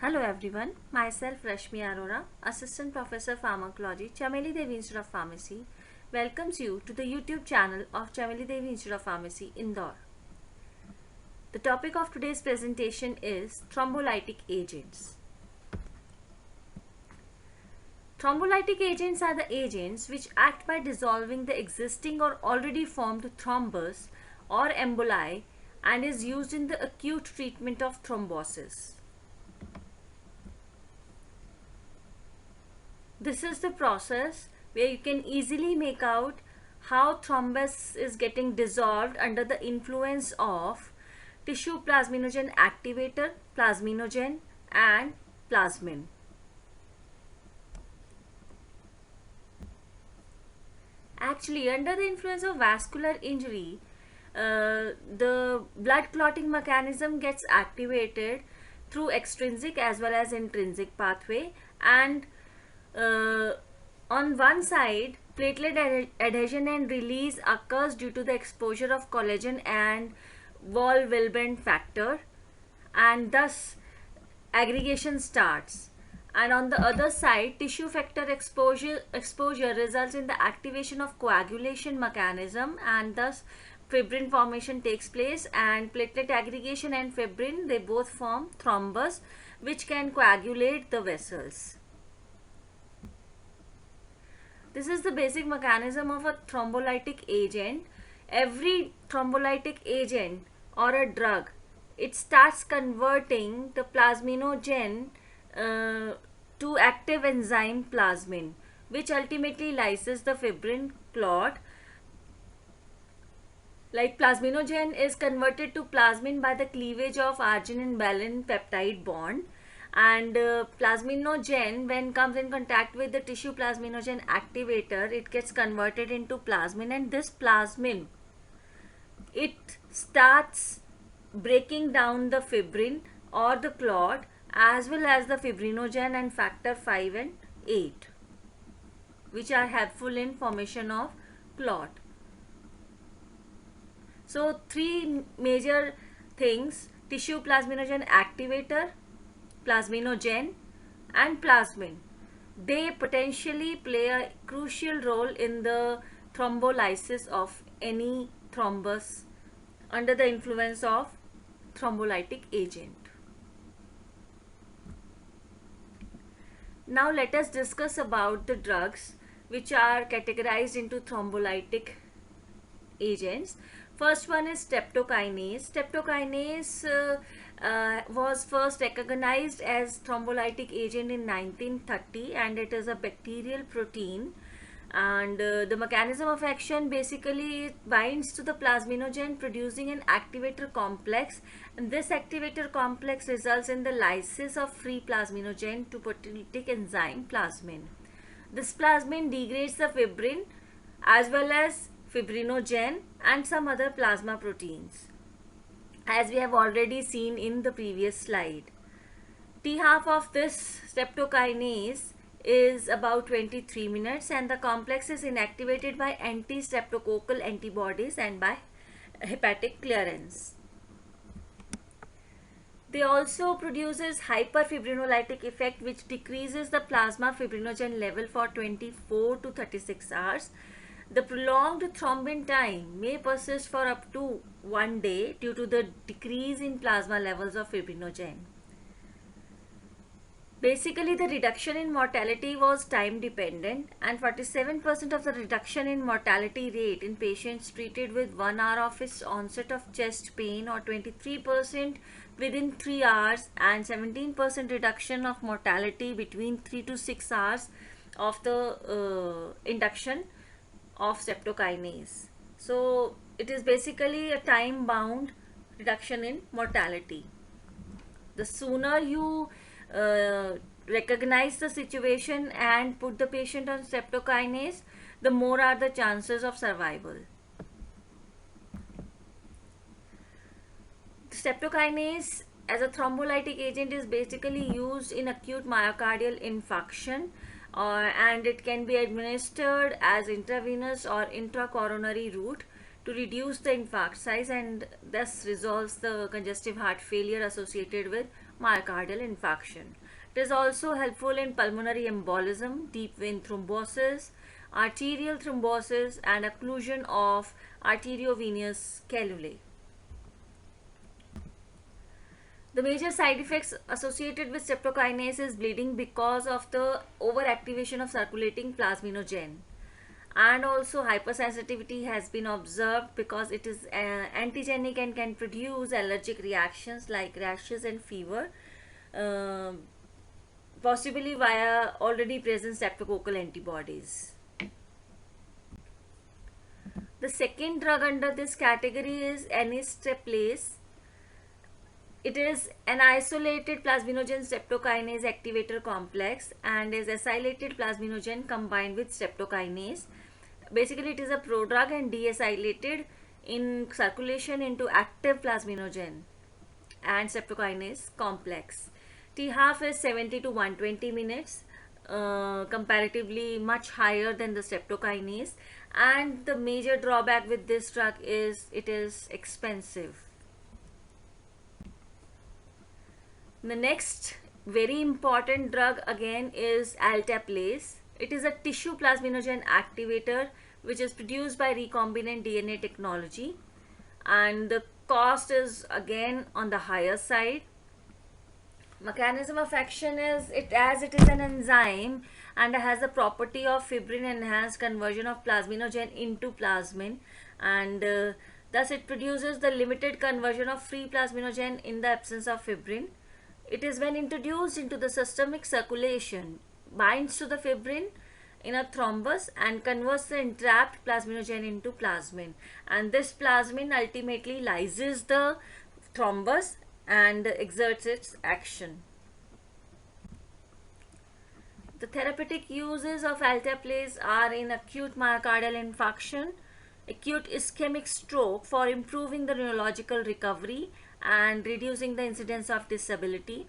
Hello everyone, myself Rashmi Arora, Assistant Professor Pharmacology, Chameli Devi Institute of Pharmacy, welcomes you to the YouTube channel of Chameli Devi Institute of Pharmacy, Indore. The topic of today's presentation is thrombolytic agents. Thrombolytic agents are the agents which act by dissolving the existing or already formed thrombus or emboli and is used in the acute treatment of thrombosis. This is the process where you can easily make out how thrombus is getting dissolved under the influence of tissue plasminogen activator, plasminogen and plasmin. Actually, under the influence of vascular injury, the blood clotting mechanism gets activated through extrinsic as well as intrinsic pathway, and on one side platelet adhesion and release occurs due to the exposure of collagen and Wald-Wilbend factor, and thus aggregation starts. And on the other side, tissue factor exposure results in the activation of coagulation mechanism, and thus fibrin formation takes place, and platelet aggregation and fibrin, they both form thrombus which can coagulate the vessels. This is the basic mechanism of a thrombolytic agent. Every thrombolytic agent or a drug, it starts converting the plasminogen to active enzyme plasmin, which ultimately lyses the fibrin clot. Like plasminogen is converted to plasmin by the cleavage of arginine valine peptide bond, and plasminogen, when comes in contact with the tissue plasminogen activator, it gets converted into plasmin, and this plasmin, it starts breaking down the fibrin or the clot as well as the fibrinogen and factor 5 and 8, which are helpful in formation of clot. So three major things: tissue plasminogen activator, plasminogen and plasmin, they potentially play a crucial role in the thrombolysis of any thrombus under the influence of thrombolytic agent. Now let us discuss about the drugs which are categorized into thrombolytic agents. First one is streptokinase. Streptokinase was first recognized as thrombolytic agent in 1930, and it is a bacterial protein, and the mechanism of action, basically it binds to the plasminogen producing an activator complex, and this activator complex results in the lysis of free plasminogen to proteolytic enzyme plasmin. This plasmin degrades the fibrin as well as fibrinogen and some other plasma proteins, as we have already seen in the previous slide. T half of this streptokinase is about 23 minutes, and the complex is inactivated by anti-streptococcal antibodies and by hepatic clearance. They also produces hyperfibrinolytic effect, which decreases the plasma fibrinogen level for 24 to 36 hours. The prolonged thrombin time may persist for up to 1 day due to the decrease in plasma levels of fibrinogen. Basically, the reduction in mortality was time dependent, and 47% of the reduction in mortality rate in patients treated with 1 hour of its onset of chest pain, or 23% within 3 hours, and 17% reduction of mortality between 3 to 6 hours of the induction of streptokinase. So it is basically a time bound reduction in mortality. The sooner you recognize the situation and put the patient on streptokinase, the more are the chances of survival. Streptokinase as a thrombolytic agent is basically used in acute myocardial infarction, and it can be administered as intravenous or intracoronary route to reduce the infarct size and thus resolves the congestive heart failure associated with myocardial infarction. It is also helpful in pulmonary embolism, deep vein thrombosis, arterial thrombosis, and occlusion of arteriovenous cellulae. The major side effects associated with streptokinase is bleeding because of the overactivation of circulating plasminogen, and also hypersensitivity has been observed because it is antigenic and can produce allergic reactions like rashes and fever, uh, possibly via already present streptococcal antibodies. The second drug under this category is enisteplase. It is an isolated plasminogen streptokinase activator complex and is acylated plasminogen combined with streptokinase. Basically, it is a prodrug and deacylated in circulation into active plasminogen and streptokinase complex. T half is 70 to 120 minutes, comparatively much higher than the streptokinase. And the major drawback with this drug is it is expensive. The next very important drug again is alteplase. It is a tissue plasminogen activator which is produced by recombinant DNA technology, and the cost is again on the higher side. Mechanism of action is as it is an enzyme and has the property of fibrin enhanced conversion of plasminogen into plasmin, and thus it produces the limited conversion of free plasminogen in the absence of fibrin. It is when introduced into the systemic circulation, binds to the fibrin in a thrombus and converts the entrapped plasminogen into plasmin, and this plasmin ultimately lyses the thrombus and exerts its action. The therapeutic uses of alteplase are in acute myocardial infarction, acute ischemic stroke for improving the neurological recovery and reducing the incidence of disability.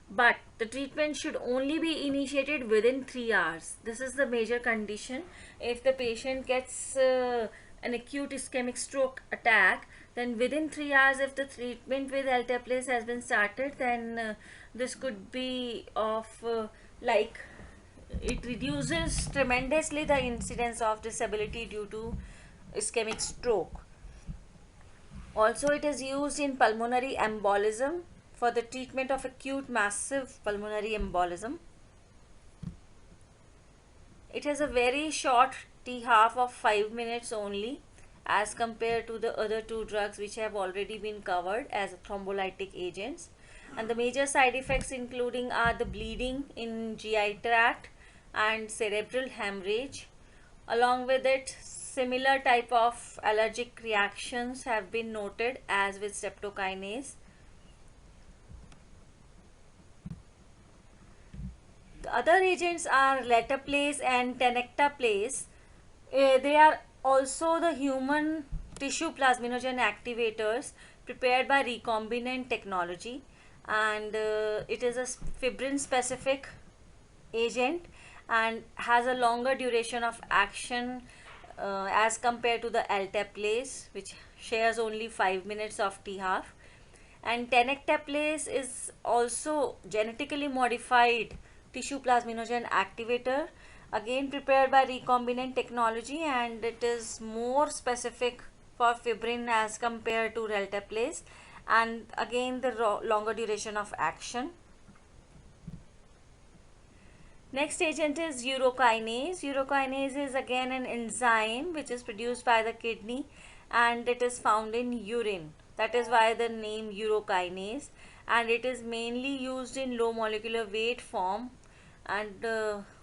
But the treatment should only be initiated within 3 hours. This is the major condition. If the patient gets an acute ischemic stroke attack, then within 3 hours, if the treatment with alteplase has been started, then this could be of it reduces tremendously the incidence of disability due to ischemic stroke. Also, it is used in pulmonary embolism for the treatment of acute massive pulmonary embolism. It has a very short T half of 5 minutes only as compared to the other two drugs which have already been covered as thrombolytic agents. And the major side effects including are the bleeding in GI tract and cerebral hemorrhage. Along with it, similar type of allergic reactions have been noted as with streptokinase. The other agents are letaplase and tenecteplase. They are also the human tissue plasminogen activators prepared by recombinant technology, and it is a fibrin specific agent and has a longer duration of action as compared to the alteplase, which shares only 5 minutes of T half. And tenecteplase is also genetically modified tissue plasminogen activator, again prepared by recombinant technology, and it is more specific for fibrin as compared to alteplase, and again the longer duration of action. Next agent is urokinase. Urokinase is again an enzyme which is produced by the kidney and it is found in urine. That is why the name urokinase, and it is mainly used in low molecular weight form, and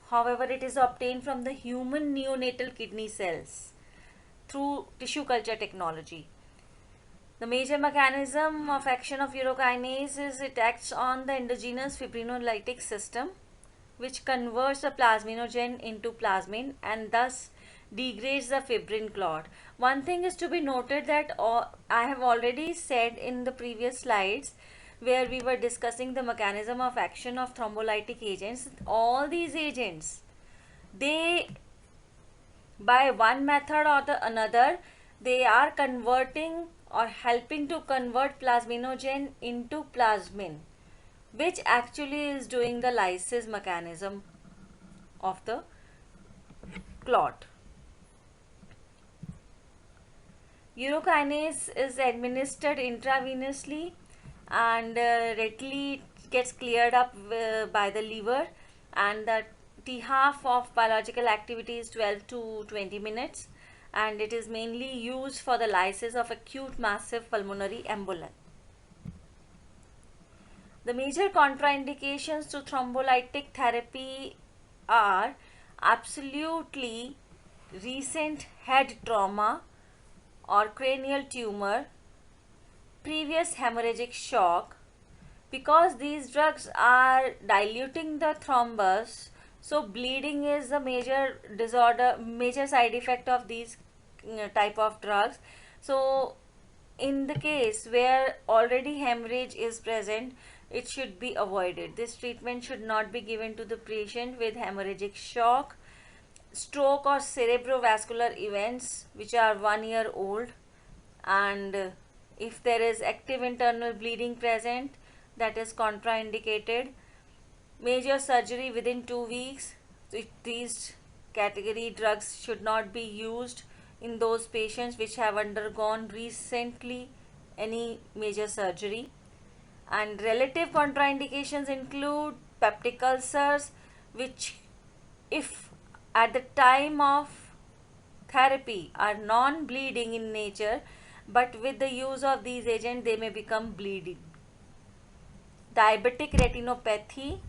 however it is obtained from the human neonatal kidney cells through tissue culture technology. The major mechanism of action of urokinase is it acts on the endogenous fibrinolytic system, which converts the plasminogen into plasmin and thus degrades the fibrin clot. One thing is to be noted that I have already said in the previous slides where we were discussing the mechanism of action of thrombolytic agents. All these agents, they by one method or the another they are converting or helping to convert plasminogen into plasmin, which actually is doing the lysis mechanism of the clot. Urokinase is administered intravenously and readily gets cleared up by the liver, and the T half of biological activity is 12 to 20 minutes, and it is mainly used for the lysis of acute massive pulmonary embolism. The major contraindications to thrombolytic therapy are absolutely recent head trauma or cranial tumor, previous hemorrhagic shock. Because these drugs are diluting the thrombus, so bleeding is the major disorder, major side effect of these type of drugs. So in the case where already hemorrhage is present, it should be avoided. This treatment should not be given to the patient with hemorrhagic shock, stroke or cerebrovascular events which are 1 year old, and if there is active internal bleeding present, that is contraindicated. Major surgery within 2 weeks. These category drugs should not be used in those patients which have undergone recently any major surgery. And relative contraindications include peptic ulcers, which if at the time of therapy are non-bleeding in nature, but with the use of these agents they may become bleeding. Diabetic retinopathy,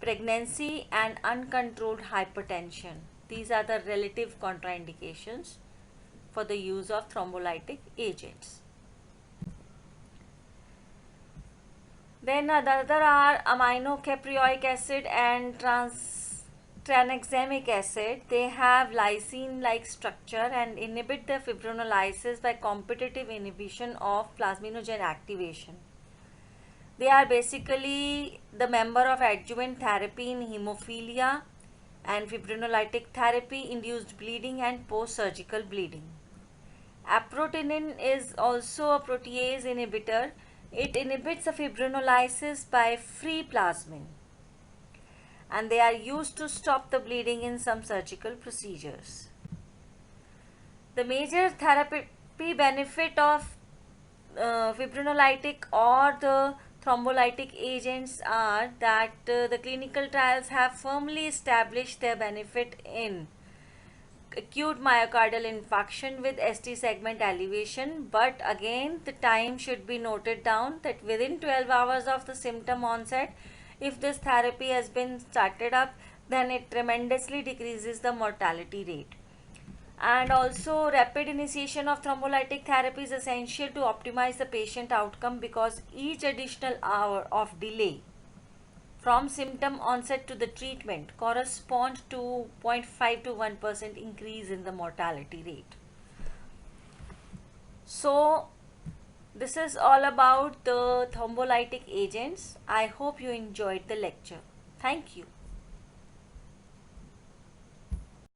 pregnancy and uncontrolled hypertension. These are the relative contraindications for the use of thrombolytic agents. Then other are aminocaproic acid and tranexamic acid. They have lysine-like structure and inhibit the fibrinolysis by competitive inhibition of plasminogen activation. They are basically the member of adjuvant therapy in hemophilia and fibrinolytic therapy, induced bleeding and post-surgical bleeding. Aprotinin is also a protease inhibitor. It inhibits the fibrinolysis by free plasmin, and they are used to stop the bleeding in some surgical procedures. The major therapy benefit of fibrinolytic or the thrombolytic agents are that the clinical trials have firmly established their benefit in acute myocardial infarction with ST segment elevation, but again the time should be noted down that within 12 hours of the symptom onset, if this therapy has been started up, then it tremendously decreases the mortality rate. And also rapid initiation of thrombolytic therapy is essential to optimize the patient outcome, because each additional hour of delay from symptom onset to the treatment corresponds to 0.5 to 1% increase in the mortality rate. So this is all about the thrombolytic agents. I hope you enjoyed the lecture. Thank you.